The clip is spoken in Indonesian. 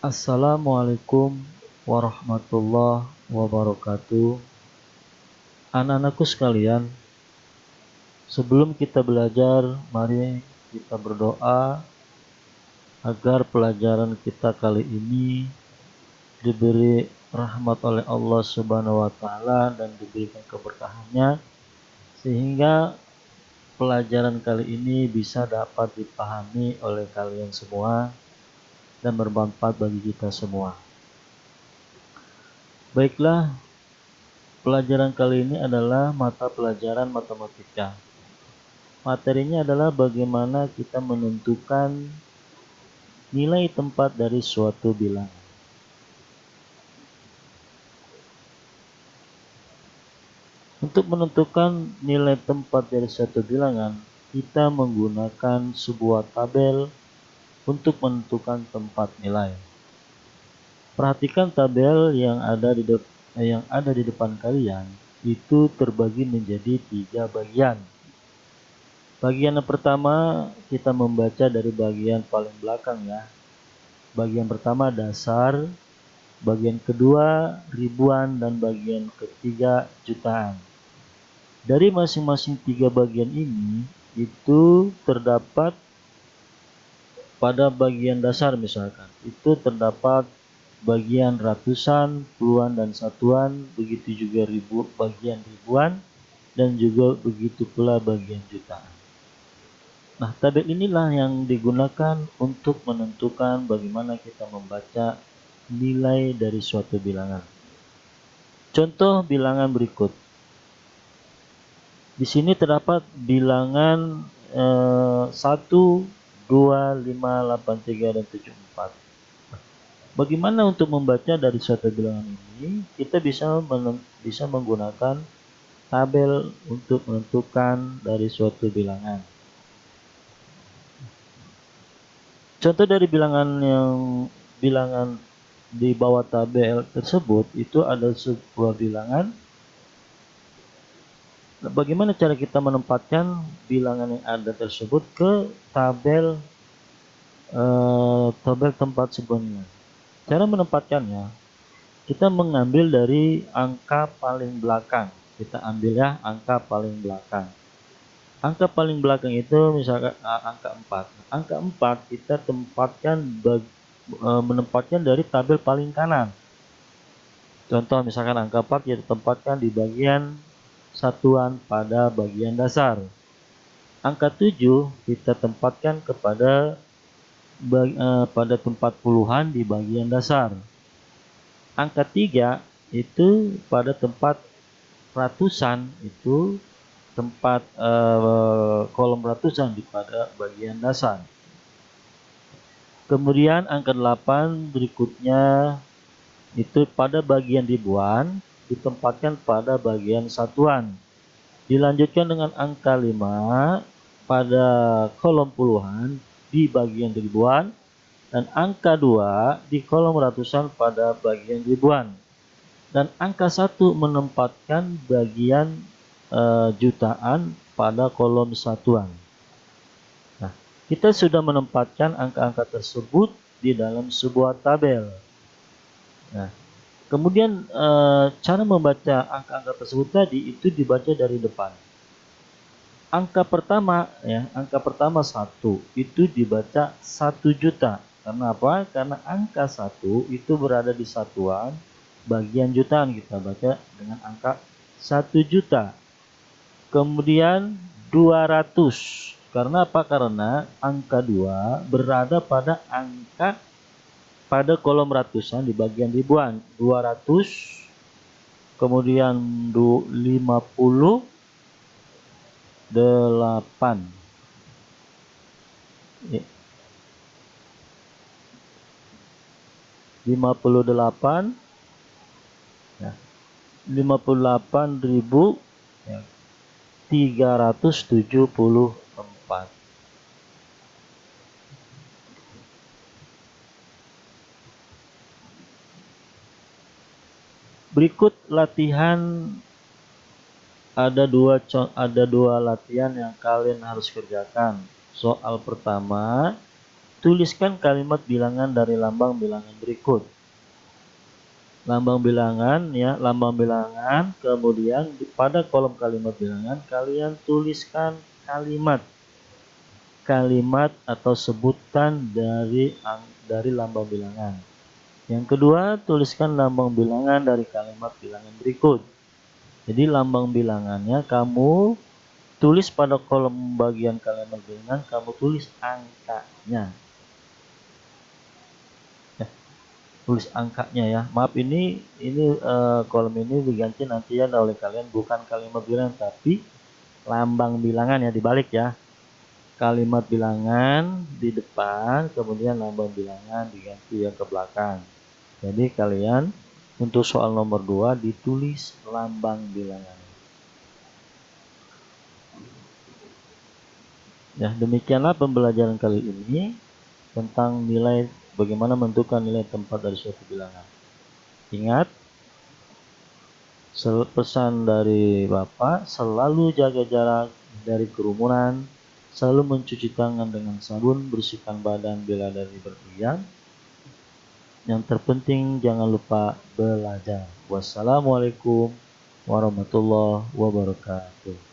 Assalamualaikum warahmatullahi wabarakatuh. Anak-anakku sekalian, sebelum kita belajar, mari kita berdoa agar pelajaran kita kali ini diberi rahmat oleh Allah Subhanahu wa taala dan diberikan keberkahannya sehingga pelajaran kali ini bisa dapat dipahami oleh kalian semua dan bermanfaat bagi kita semua. Baiklah, pelajaran kali ini adalah mata pelajaran matematika. Materinya adalah bagaimana kita menentukan nilai tempat dari suatu bilangan. Untuk menentukan nilai tempat dari suatu bilangan, kita menggunakan sebuah tabel untuk menentukan tempat nilai. Perhatikan tabel yang ada di depan kalian itu terbagi menjadi 3 bagian. Bagian yang pertama kita membaca dari bagian paling belakang ya. Bagian pertama dasar, bagian kedua ribuan, dan bagian ketiga jutaan. Dari masing-masing 3 bagian ini itu terdapat pada bagian dasar misalkan itu terdapat bagian ratusan, puluhan, dan satuan, begitu juga bagian ribuan, dan juga begitu pula bagian jutaan. Nah, tabel inilah yang digunakan untuk menentukan bagaimana kita membaca nilai dari suatu bilangan. Contoh bilangan berikut. Di sini terdapat bilangan 1, 2, 5, 8, 3, dan 7, 4. Bagaimana untuk membaca dari suatu bilangan ini? Kita bisa menggunakan tabel untuk menentukan dari suatu bilangan. Contoh dari bilangan di bawah tabel tersebut itu ada sebuah bilangan. Bagaimana cara kita menempatkan bilangan yang ada tersebut ke tabel tempat sebelumnya? Cara menempatkannya, kita mengambil dari angka paling belakang. Kita ambil ya angka paling belakang. Angka paling belakang itu misalkan angka 4. Angka 4 kita menempatkan dari tabel paling kanan. Contoh misalkan angka 4 kita tempatkan di bagian satuan pada bagian dasar. Angka 7 kita tempatkan pada tempat puluhan di bagian dasar. Angka 3 itu pada tempat ratusan, itu tempat kolom ratusan pada bagian dasar. Kemudian angka 8 berikutnya itu pada bagian ribuan ditempatkan pada bagian satuan. Dilanjutkan dengan angka 5 pada kolom puluhan di bagian ribuan, dan angka 2 di kolom ratusan pada bagian ribuan, dan angka 1 menempatkan bagian jutaan pada kolom satuan. Nah, kita sudah menempatkan angka-angka tersebut di dalam sebuah tabel. Nah, kemudian cara membaca angka-angka tersebut tadi itu dibaca dari depan. Angka pertama 1 itu dibaca 1 juta. Karena apa? Karena angka 1 itu berada di satuan, bagian jutaan kita baca dengan angka 1 juta. Kemudian 200. Karena apa? Karena angka 2 berada pada kolom ratusan di bagian ribuan. 200. Kemudian 58. 58 ya, 58.374. Berikut latihan, ada dua latihan yang kalian harus kerjakan. Soal pertama Tuliskan kalimat bilangan dari lambang bilangan berikut. Lambang bilangan ya, lambang bilangan, kemudian pada kolom kalimat bilangan kalian tuliskan kalimat atau sebutan dari lambang bilangan. Yang kedua, tuliskan lambang bilangan dari kalimat bilangan berikut. Jadi lambang bilangannya kamu tulis pada kolom bagian kalimat bilangan, kamu tulis angkanya. Tulis angkanya ya. Maaf, ini kolom ini diganti nanti ya oleh kalian, bukan kalimat bilangan tapi lambang bilangan ya, dibalik ya. Kalimat bilangan di depan, kemudian lambang bilangan diganti ya ke belakang. Jadi kalian untuk soal nomor 2 ditulis lambang bilangan. Ya, demikianlah pembelajaran kali ini tentang bagaimana menentukan nilai tempat dari suatu bilangan. Ingat, pesan dari Bapak, selalu jaga jarak dari kerumunan, selalu mencuci tangan dengan sabun, bersihkan badan bila dari berpergian. Yang terpenting jangan lupa belajar. Wassalamualaikum warahmatullahi wabarakatuh.